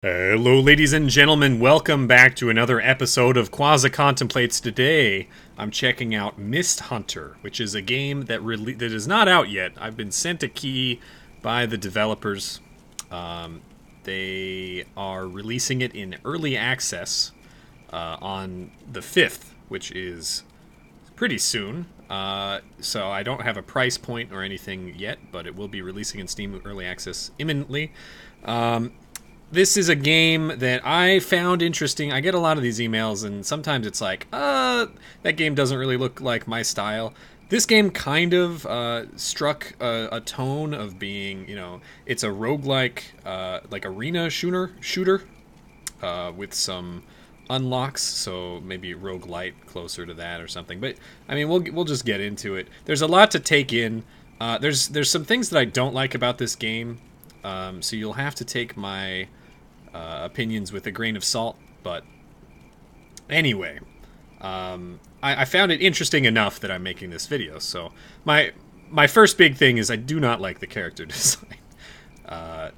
Hello, ladies and gentlemen. Welcome back to another episode of Quaza Contemplates. Today, I'm checking out Mist Hunter, which is a game that is not out yet. I've been sent a key by the developers. They are releasing it in early access on the 5th, which is pretty soon. So I don't have a price point or anything yet, but it will be releasing in Steam early access imminently. This is a game that I found interesting. I get a lot of these emails, and sometimes it's like, that game doesn't really look like my style. This game kind of struck a tone of being, it's a roguelike, like arena shooter with some unlocks, so maybe roguelite closer to that or something. But I mean, we'll just get into it. There's a lot to take in. There's some things that I don't like about this game, so you'll have to take my opinions with a grain of salt. But anyway, I found it interesting enough that I'm making this video. So my first big thing is I do not like the character design. I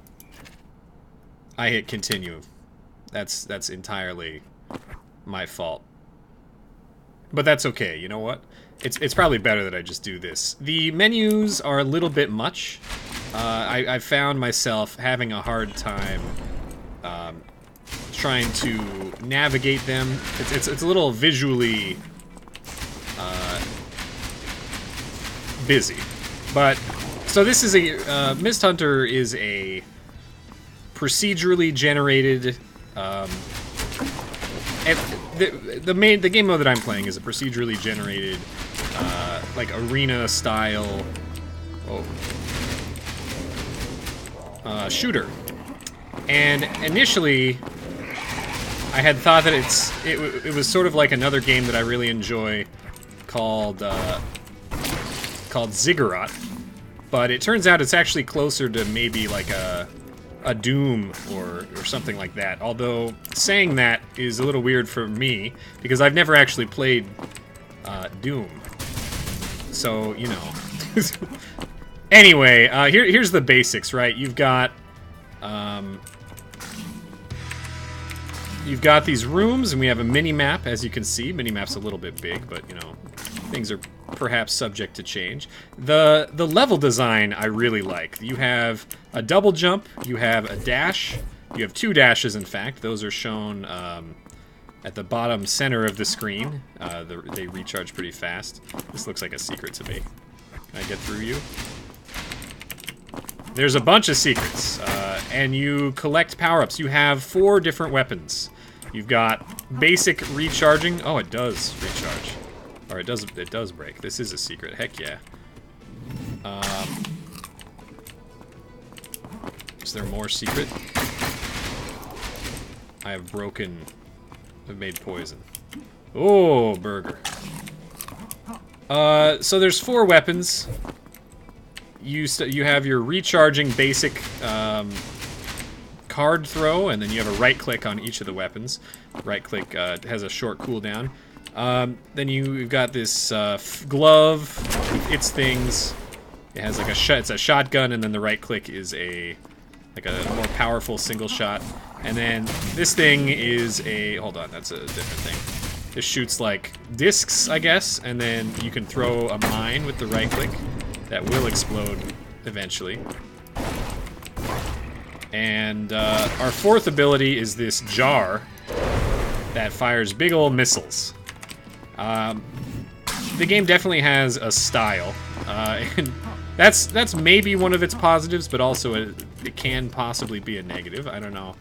hit continue. That's entirely my fault. But that's okay. You know what? It's probably better that I just do this. The menus are a little bit much. I found myself having a hard time trying to navigate them. It's a little visually busy. But so this is a Mist Hunter is a procedurally generated. The game mode that I'm playing is a procedurally generated, like arena style shooter. And initially, I had thought that it was sort of like another game that I really enjoy called Ziggurat, but it turns out it's actually closer to maybe like a Doom or something like that. Although saying that is a little weird for me because I've never actually played Doom. So, you know. Anyway, here's the basics, right? You've got these rooms, and we have a mini-map, as you can see. Mini-map's a little bit big, but, you know, things are perhaps subject to change. The level design I really like. You have a double jump, you have a dash, you have two dashes, in fact. Those are shown at the bottom center of the screen. They recharge pretty fast. This looks like a secret to me. Can I get through you? There's a bunch of secrets, and you collect power-ups. You have 4 different weapons. You've got basic recharging. Oh, it does recharge. Or it does break. This is a secret. Heck yeah. Is there more secret? I've made poison. Oh, burger. So there's 4 weapons. You have your recharging basic card throw, and then you have a right click on each of the weapons. Right click has a short cooldown. Then you've got this glove, its things. It has like it's a shotgun, and then the right click is a more powerful single shot. And then this thing is hold on, that's a different thing. This shoots like discs, I guess, and then you can throw a mine with the right click. That will explode eventually. And our 4th ability is this jar that fires big old missiles. The game definitely has a style, and that's maybe one of its positives, but also it can possibly be a negative. I don't know.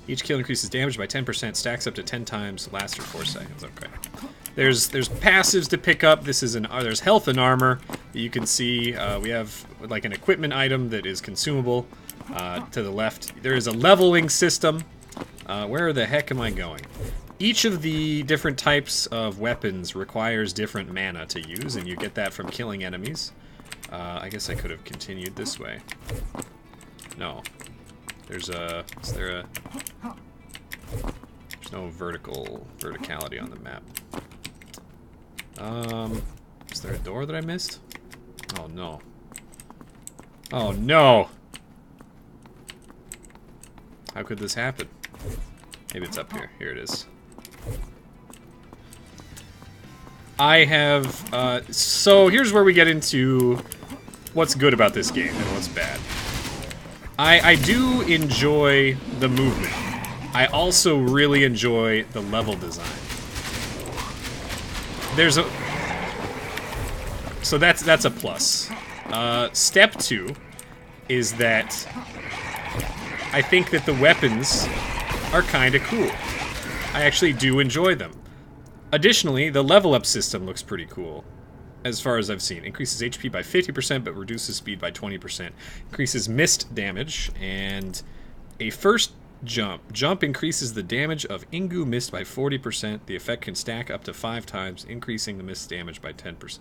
Each kill increases damage by 10%, stacks up to 10 times, lasts for 4 seconds. Okay. There's passives to pick up. There's health and armor that you can see. We have like an equipment item that is consumable. To the left, there is a leveling system. Where the heck am I going? Each of the different types of weapons requires different mana to use, and you get that from killing enemies. I guess I could have continued this way. No. Is there there's no verticality on the map. Is there a door that I missed? Oh no. Oh no! How could this happen? Maybe it's up here. Here it is. I have, so here's where we get into what's good about this game and what's bad. I do enjoy the movement. I also really enjoy the level design. There's a... So that's a plus. Step 2 is that I think that the weapons are kind of cool. I actually do enjoy them. Additionally, the level up system looks pretty cool, as far as I've seen. Increases HP by 50%, but reduces speed by 20%. Increases missed damage, and a first jump. Jump increases the damage of Ingu missed by 40%. The effect can stack up to 5 times, increasing the missed damage by 10%.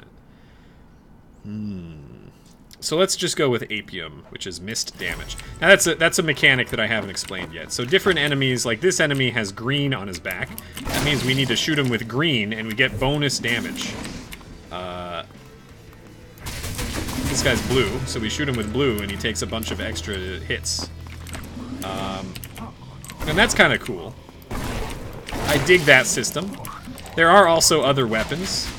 So let's just go with Apium, which is missed damage. Now that's a mechanic that I haven't explained yet. So different enemies, like this enemy has green on his back. That means we need to shoot him with green, and we get bonus damage. This guy's blue, so we shoot him with blue, and he takes a bunch of extra hits. And that's kind of cool. I dig that system. There are also other weapons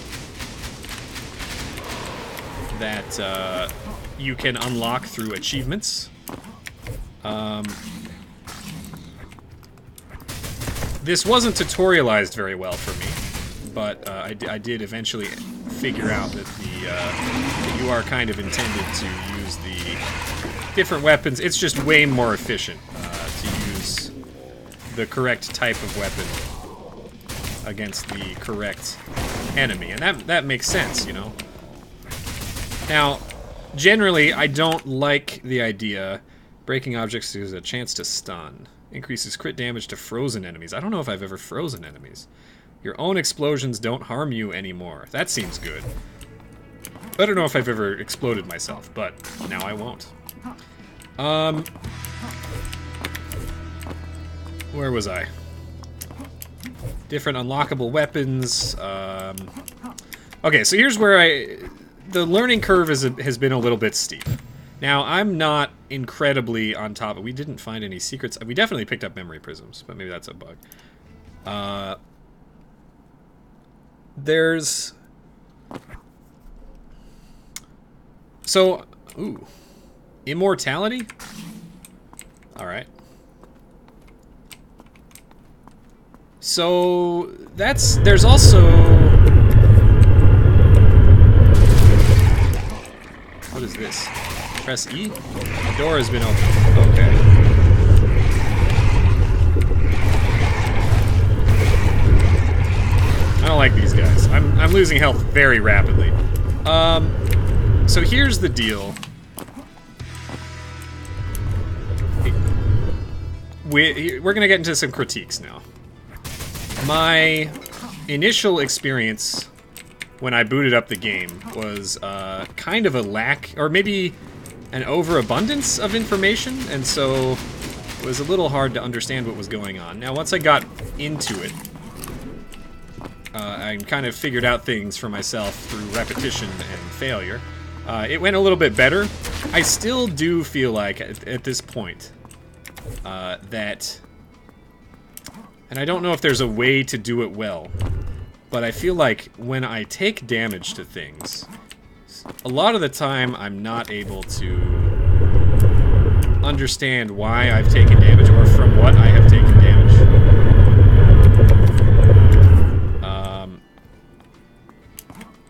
that you can unlock through achievements. This wasn't tutorialized very well for me, but I did eventually figure out that that you are kind of intended to use the different weapons. It's just way more efficient to use the correct type of weapon against the correct enemy, and that makes sense, you know. Now, generally, I don't like the idea. Breaking objects gives a chance to stun. Increases crit damage to frozen enemies. I don't know if I've ever frozen enemies. Your own explosions don't harm you anymore. That seems good. I don't know if I've ever exploded myself, but now I won't. Where was I? Different unlockable weapons. Okay, so here's where the learning curve has been a little bit steep. Now, I'm not incredibly on top. We didn't find any secrets. We definitely picked up memory prisms, but maybe that's a bug. There's... So, ooh. Immortality? Alright. So, there's also... What is this? Press E? The door has been opened. Okay. I don't like these guys. I'm losing health very rapidly. So here's the deal. We're gonna get into some critiques now. My initial experience when I booted up the game was kind of a lack, or maybe an overabundance of information, and so it was a little hard to understand what was going on. Now, once I got into it, I kind of figured out things for myself through repetition and failure. It went a little bit better. I still do feel like, at this point, that... And I don't know if there's a way to do it well, but I feel like when I take damage to things, a lot of the time I'm not able to understand why I've taken damage or from what I have taken damage.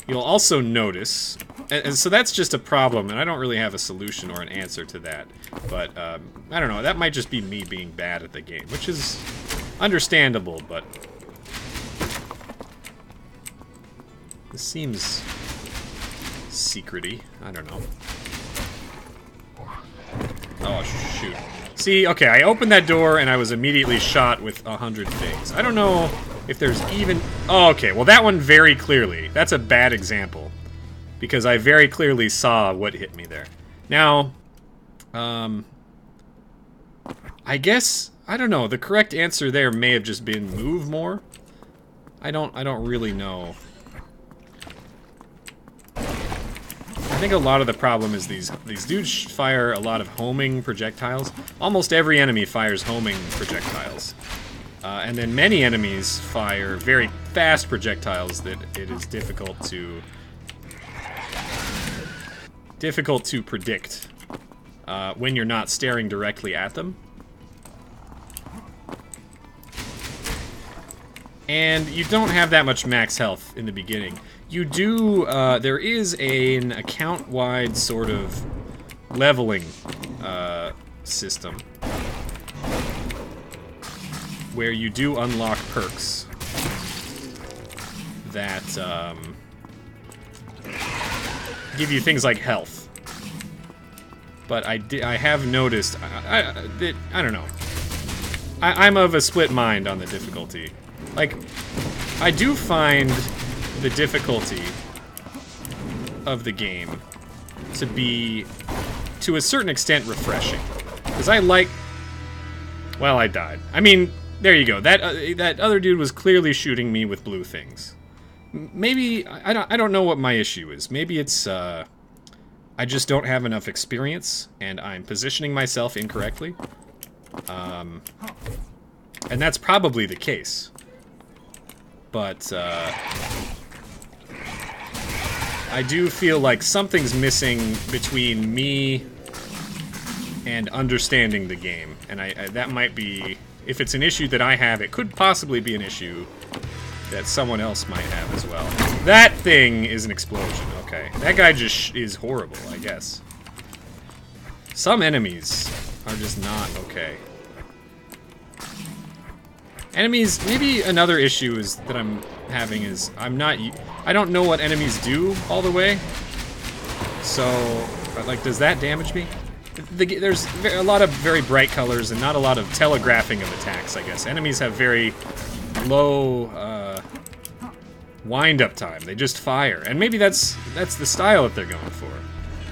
You'll also notice, and so that's just a problem, and I don't really have a solution or an answer to that, but I don't know, that might just be me being bad at the game, which is understandable, but this seems secret-y. I don't know. Oh, shoot. See, okay, I opened that door and I was immediately shot with 100 things. I don't know if there's even... Oh, okay, well that one very clearly. That's a bad example, because I very clearly saw what hit me there. Now, I guess... I don't know, the correct answer there may have just been move more. I don't really know. I think a lot of the problem is these dudes fire a lot of homing projectiles. Almost every enemy fires homing projectiles. And then many enemies fire very fast projectiles that it is difficult to predict when you're not staring directly at them. And you don't have that much max health in the beginning. You do, there is an account-wide sort of leveling system where you do unlock perks that give you things like health. But I have noticed, I don't know. I'm of a split mind on the difficulty. Like, I do find the difficulty of the game to be, to a certain extent, refreshing. Because I like... Well, I died. I mean, there you go. That other dude was clearly shooting me with blue things. Maybe... I don't know what my issue is. Maybe it's... I just don't have enough experience, and I'm positioning myself incorrectly. And that's probably the case. But, I do feel like something's missing between me and understanding the game. And that might be... If it's an issue that I have, it could possibly be an issue that someone else might have as well. That thing is an explosion. Okay. That guy just is horrible, I guess. Some enemies are just not okay. Enemies, maybe another issue is that I'm having is I don't know what enemies do all the way. So, like, does that damage me? There's a lot of very bright colors and not a lot of telegraphing of attacks, I guess. Enemies have very low wind-up time. They just fire. And maybe that's the style that they're going for.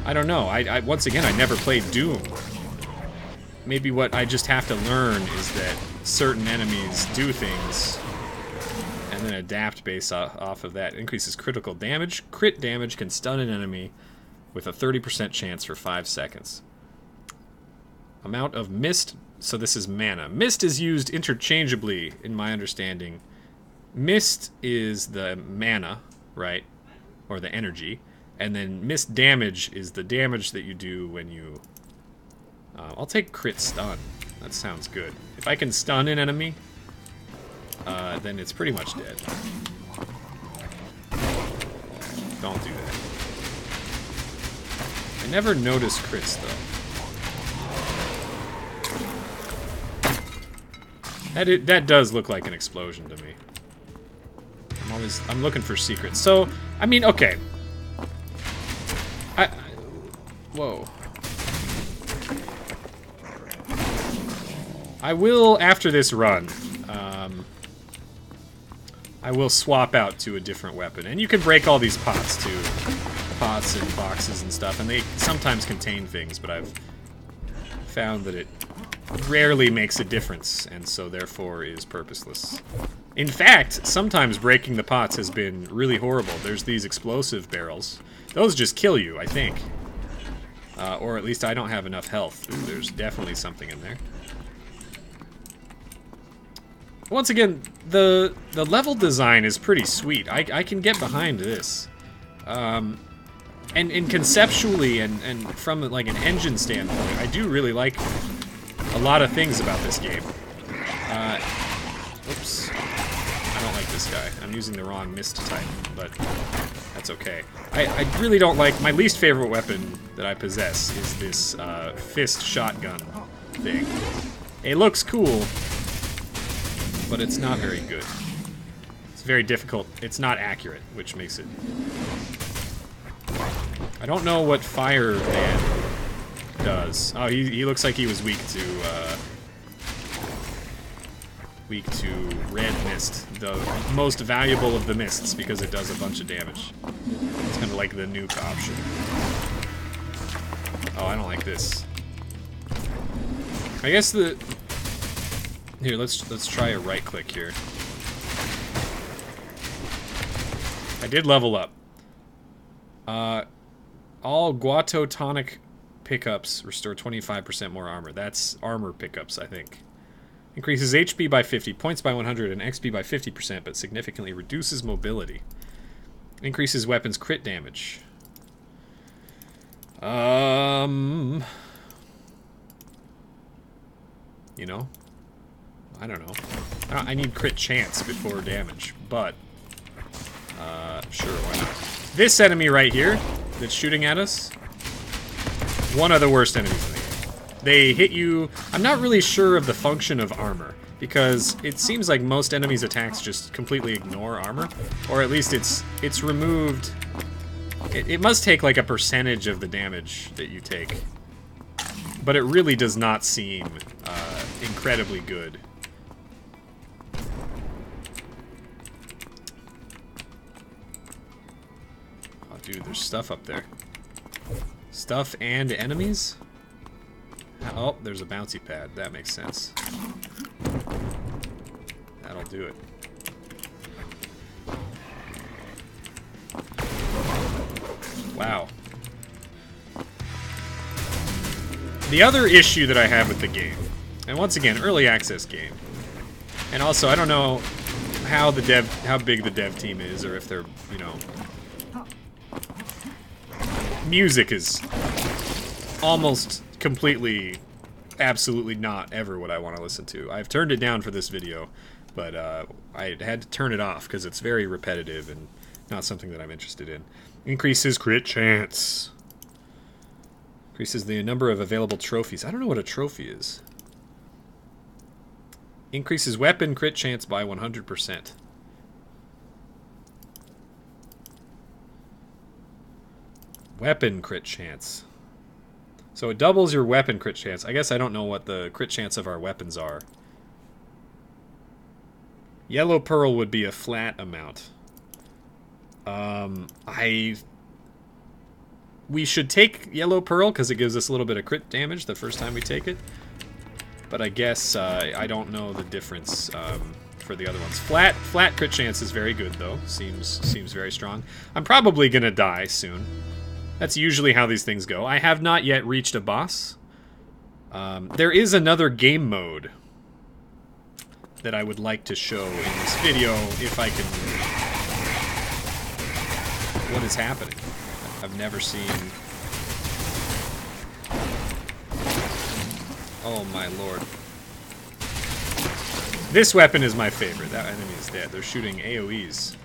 I don't know. Once again, I never played Doom. Maybe what I just have to learn is that certain enemies do things and then adapt based off of that. Increases critical damage. Crit damage can stun an enemy with a 30% chance for 5 seconds. Amount of mist. So this is mana. Mist is used interchangeably, in my understanding. Mist is the mana, right? Or the energy. And then mist damage is the damage that you do when you... I'll take crit stun. That sounds good. If I can stun an enemy, then it's pretty much dead. Don't do that. I never noticed crits, though. That does look like an explosion to me. I'm looking for secrets. So, I mean, okay. Whoa. I will, after this run, I will swap out to a different weapon. And you can break all these pots, too. Pots and boxes and stuff. And they sometimes contain things, but I've found that it rarely makes a difference, and so therefore is purposeless. In fact, sometimes breaking the pots has been really horrible. There's these explosive barrels. Those just kill you, I think. Or at least I don't have enough health. Ooh, there's definitely something in there. Once again, the level design is pretty sweet. I can get behind this. And conceptually and from like an engine standpoint, I do really like a lot of things about this game. Oops. I don't like this guy. I'm using the wrong mist type, but that's okay. I really don't like... My least favorite weapon that I possess is this fist shotgun thing. It looks cool, but it's not very good. It's very difficult. It's not accurate, which makes it... I don't know what Fire Man does. Oh, he looks like he was weak to red mist, the most valuable of the mists because it does a bunch of damage. It's kind of like the nuke option. Oh, I don't like this. I guess the... Here, let's try a right click here. I did level up. All Guato tonic pickups restore 25% more armor. That's armor pickups, I think. Increases HP by 50, points by 100, and XP by 50%, but significantly reduces mobility. Increases weapons crit damage. You know? I don't know. I need crit chance before damage, but... sure, why not? This enemy right here, that's shooting at us, one of the worst enemies in the game. They hit you... I'm not really sure of the function of armor, because it seems like most enemies' attacks just completely ignore armor, or at least it's removed... It must take like a percentage of the damage that you take, but it really does not seem incredibly good. Oh, dude, there's stuff up there. Stuff and enemies? Oh, there's a bouncy pad. That makes sense. That'll do it. Wow. The other issue that I have with the game, and once again, early access game, and also I don't know how big the dev team is, or if they're, you know, music is almost completely, absolutely not ever what I want to listen to. I've turned it down for this video, but I had to turn it off because it's very repetitive and not something that I'm interested in. Increases crit chance. Increases the number of available trophies. I don't know what a trophy is. Increases weapon crit chance by 100%. Weapon crit chance. So it doubles your weapon crit chance. I guess I don't know what the crit chance of our weapons are. Yellow pearl would be a flat amount. We should take yellow pearl because it gives us a little bit of crit damage the first time we take it. But I guess I don't know the difference for the other ones. Flat crit chance is very good though. Seems very strong. I'm probably gonna die soon. That's usually how these things go. I have not yet reached a boss. There is another game mode that I would like to show in this video if I can. What is happening? I've never seen... Oh my lord. This weapon is my favorite. That enemy is dead. They're shooting AoEs.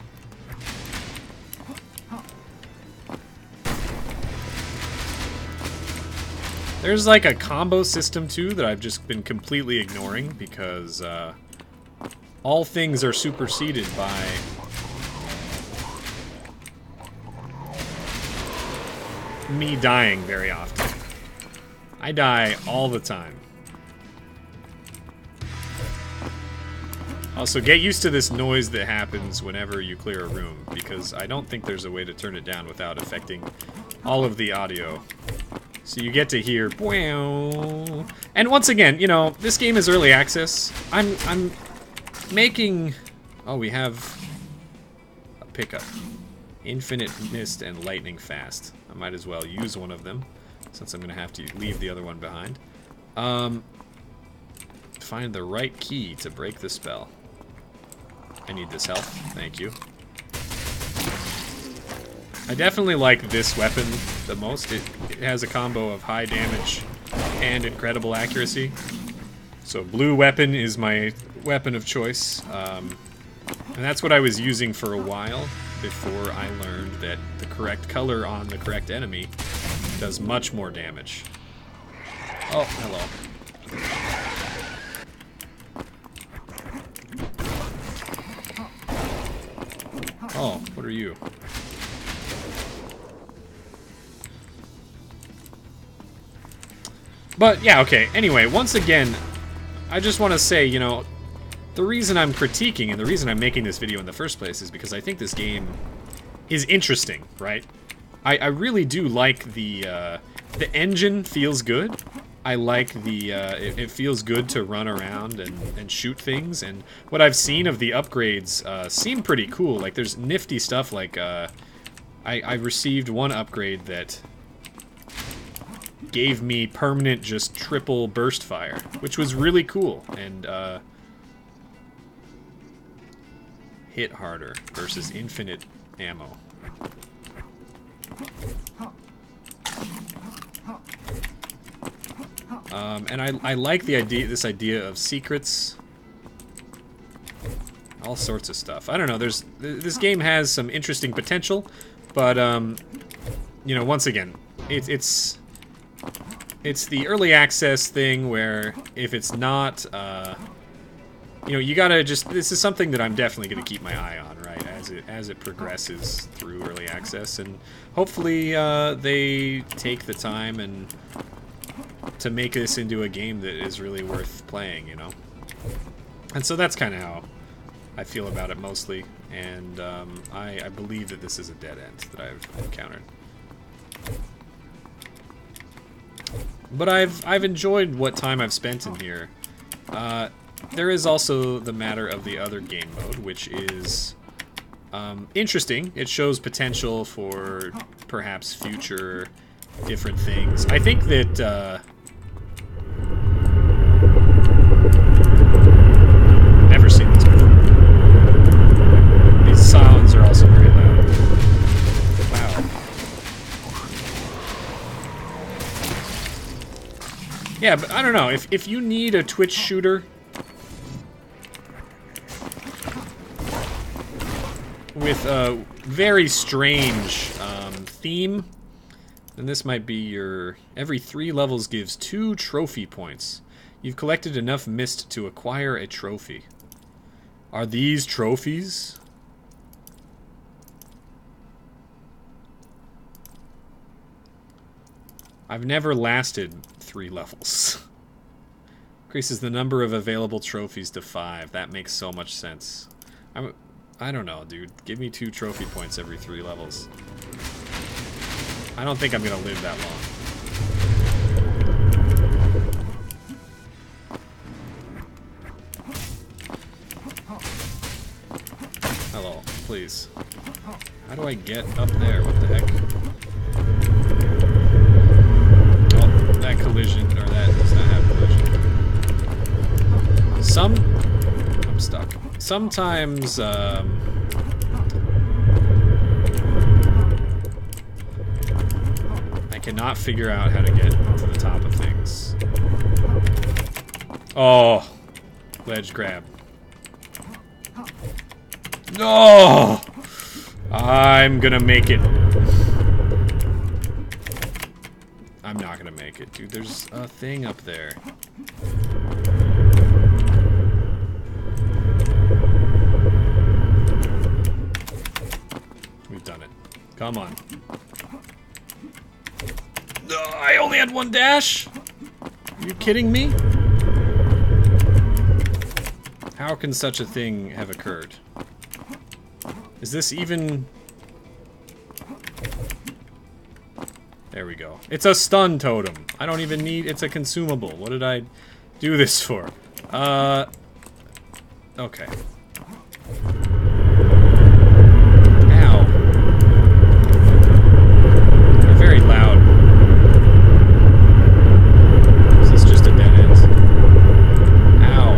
There's like a combo system too that I've just been completely ignoring because all things are superseded by... me dying very often. I die all the time. Also, get used to this noise that happens whenever you clear a room, because I don't think there's a way to turn it down without affecting all of the audio. So you get to hear... And once again, you know, this game is early access. I'm making... Oh, we have a pickup. Infinite Mist and Lightning Fast. I might as well use one of them, since I'm going to have to leave the other one behind. Find the right key to break the spell. I need this help. Thank you. I definitely like this weapon the most. It has a combo of high damage and incredible accuracy. So blue weapon is my weapon of choice. And that's what I was using for a while before I learned that the correct color on the correct enemy does much more damage. Oh, hello. Oh, what are you? But yeah, okay. Anyway, once again, I just want to say, you know, the reason I'm critiquing and the reason I'm making this video in the first place is because I think this game is interesting, right? I really do like the engine feels good. I like the, it feels good to run around and shoot things, and what I've seen of the upgrades seem pretty cool. Like, there's nifty stuff like, I received one upgrade that gave me permanent just triple burst fire, which was really cool. And hit harder versus infinite ammo. And I like the idea, this idea of secrets. All sorts of stuff. I don't know. This game has some interesting potential, but you know, once again, it's the early access thing where if it's not, you know, you gotta just. This is something that I'm definitely gonna keep my eye on, right, as it progresses through early access, and hopefully they take the time and to make this into a game that is really worth playing, you know. And so that's kind of how I feel about it mostly, and I believe that this is a dead end that I've encountered. But I've enjoyed what time I've spent in here. There is also the matter of the other game mode, which is interesting. It shows potential for perhaps future different things. I think that never seen this before. These sounds are also very loud. Wow. Yeah, but I don't know. If you need a Twitch shooter with a very strange theme, then this might be your... Every 3 levels gives 2 trophy points. You've collected enough mist to acquire a trophy. Are these trophies? I've never lasted 3 levels. Increases the number of available trophies to 5. That makes so much sense. I don't know, dude. Give me 2 trophy points every 3 levels. I don't think I'm gonna live that long. Hello, please. How do I get up there? What the heck? Oh, that collision, or that does not have collision. I'm stuck. Sometimes, I cannot figure out how to get to the top of things. Oh, ledge grab. No! I'm gonna make it. I'm not gonna make it, dude. There's a thing up there. We've done it. Come on. No, I only had 1 dash? Are you kidding me? How can such a thing have occurred? Is this even... There we go. It's a stun totem. I don't even need... It's a consumable. What did I do this for? Okay. Ow. They're very loud. Is this just a dead end? Ow.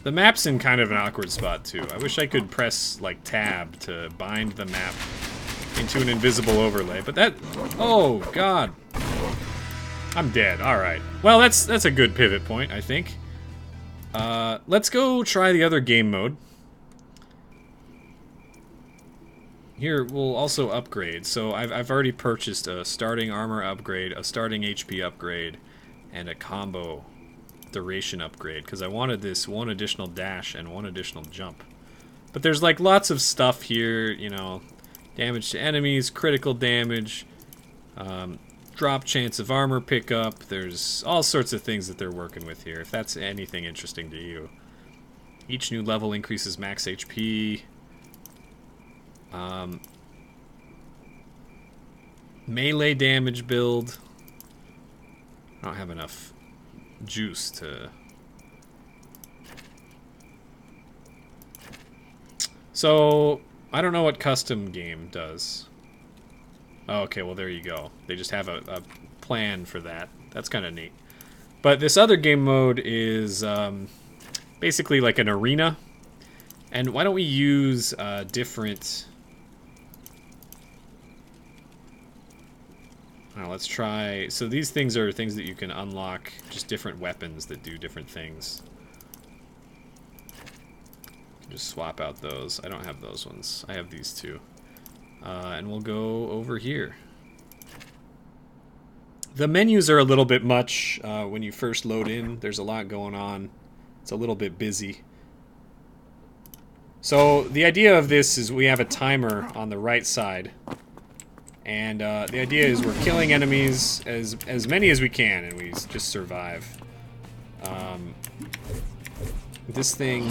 The map's in kind of an awkward spot, too. I wish I could press, like, tab to bind the map into an invisible overlay, but that... Oh, God. I'm dead. Alright. Well, that's a good pivot point, I think. Let's go try the other game mode. Here, we'll also upgrade. So I've already purchased a starting armor upgrade, a starting HP upgrade, and a combo duration upgrade, because I wanted this 1 additional dash and 1 additional jump. But there's like lots of stuff here, you know, damage to enemies, critical damage, drop chance of armor pickup. There's all sorts of things that they're working with here, if that's anything interesting to you. Each new level increases max HP. Melee damage build. I don't have enough juice to... So, I don't know what custom game does. Oh, okay, well there you go. They just have a plan for that. That's kind of neat. But this other game mode is basically like an arena. And why don't we use different... let's try... So these things are things that you can unlock, just different weapons that do different things. Just swap out those. I don't have those ones. I have these two. And we'll go over here. The menus are a little bit much when you first load in. There's a lot going on. It's a little bit busy. So the idea of this is we have a timer on the right side. And the idea is we're killing enemies as many as we can, and we just survive. This thing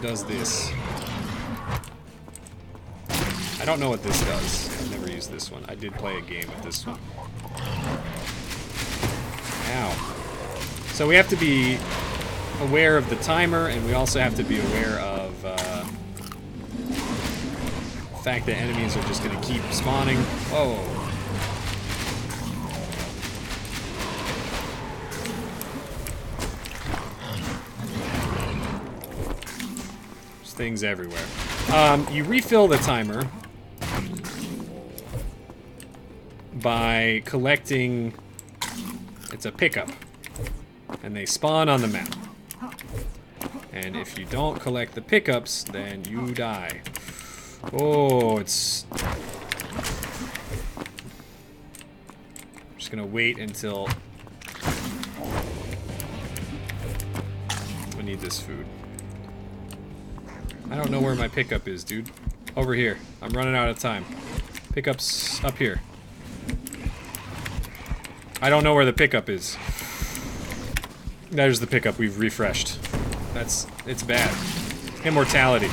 does this. I don't know what this does. I've never used this one. I did play a game with this one. Ow. So we have to be aware of the timer, and we also have to be aware of the fact that enemies are just going to keep spawning. Whoa. There's things everywhere. You refill the timer by collecting... It's a pickup. And they spawn on the map. And if you don't collect the pickups, then you die. Oh, it's... I'm just gonna wait until... I need this food. I don't know where my pickup is, dude. Over here. I'm running out of time. Pickup's up here. I don't know where the pickup is. There's the pickup. We've refreshed. It's bad. Immortality.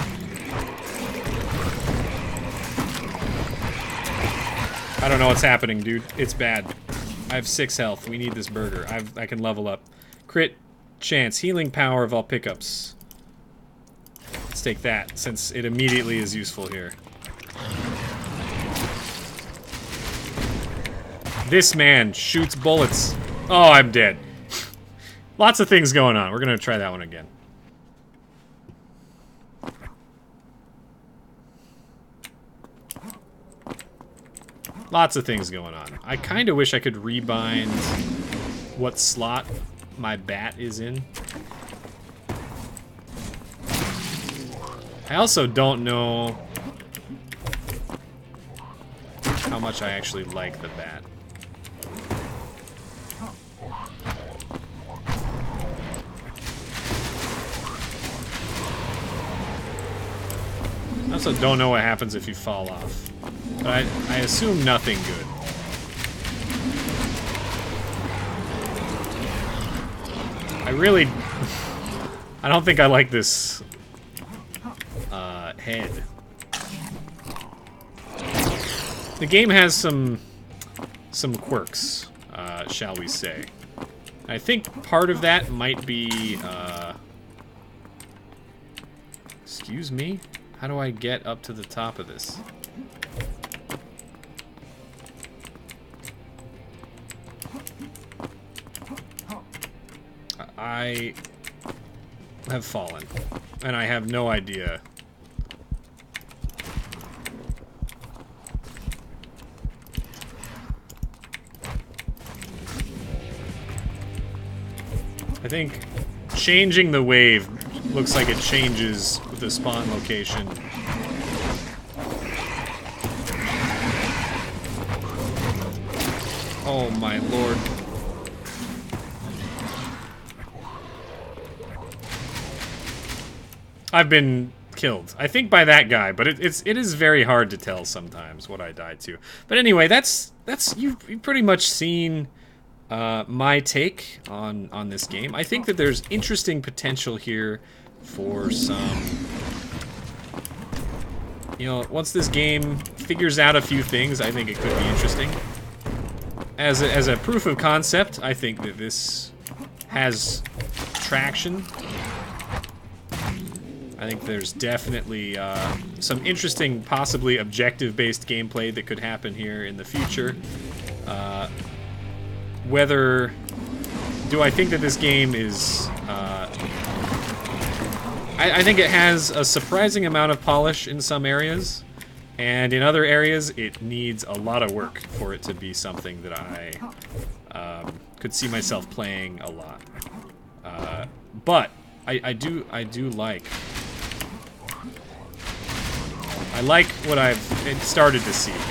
I don't know what's happening, dude. It's bad. I have 6 health. We need this burger. I can level up. Crit chance. Healing power of all pickups. Let's take that, since it immediately is useful here. This man shoots bullets. Oh, I'm dead. Lots of things going on. We're gonna try that one again. Lots of things going on. I kind of wish I could rebind what slot my bat is in. I also don't know how much I actually like the bat. I also don't know what happens if you fall off. But I assume nothing good. I don't think I like this head. The game has some quirks, shall we say. I think part of that might be, excuse me? How do I get up to the top of this? I have fallen, and I have no idea. I think changing the wave looks like it changes the spawn location. Oh my lord. I've been killed. I think by that guy, but it is very hard to tell sometimes what I died to. But anyway, that's you've pretty much seen my take on this game. I think that there's interesting potential here for some, you know, once this game figures out a few things, I think it could be interesting. As a proof of concept, I think that this has traction. I think there's definitely some interesting, possibly objective-based gameplay that could happen here in the future. Whether... Do I think that this game is... I think it has a surprising amount of polish in some areas, and in other areas it needs a lot of work for it to be something that I could see myself playing a lot. But I do like... I like what I've started to see here.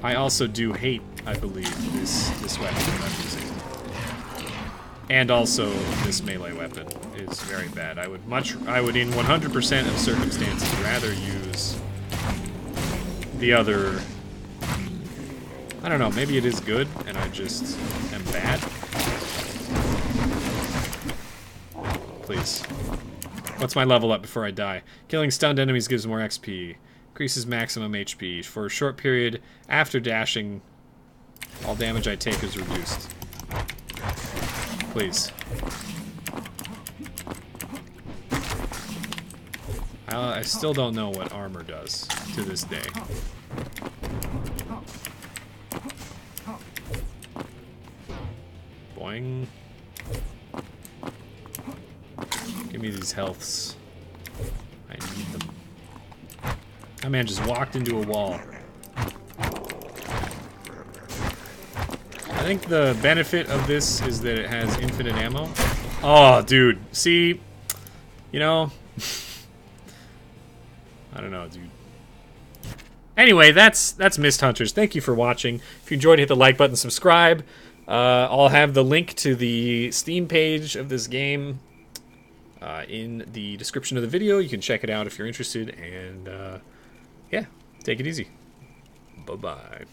I also do hate, I believe, this weapon that I'm using. And also, this melee weapon is very bad. I would in 100% of circumstances rather use the other... I don't know, maybe it is good, and I just am bad. Please. What's my level up before I die? Killing stunned enemies gives more XP. Increases maximum HP. For a short period after dashing, all damage I take is reduced. Please. I still don't know what armor does to this day. Boing. Give me these healths. I need them. That man just walked into a wall. I think the benefit of this is that it has infinite ammo. Oh, dude. See? You know? I don't know, dude. Anyway, that's Mist Hunters. Thank you for watching. If you enjoyed, hit the like button, subscribe. I'll have the link to the Steam page of this game in the description of the video. You can check it out if you're interested. And, yeah, take it easy. Bye-bye.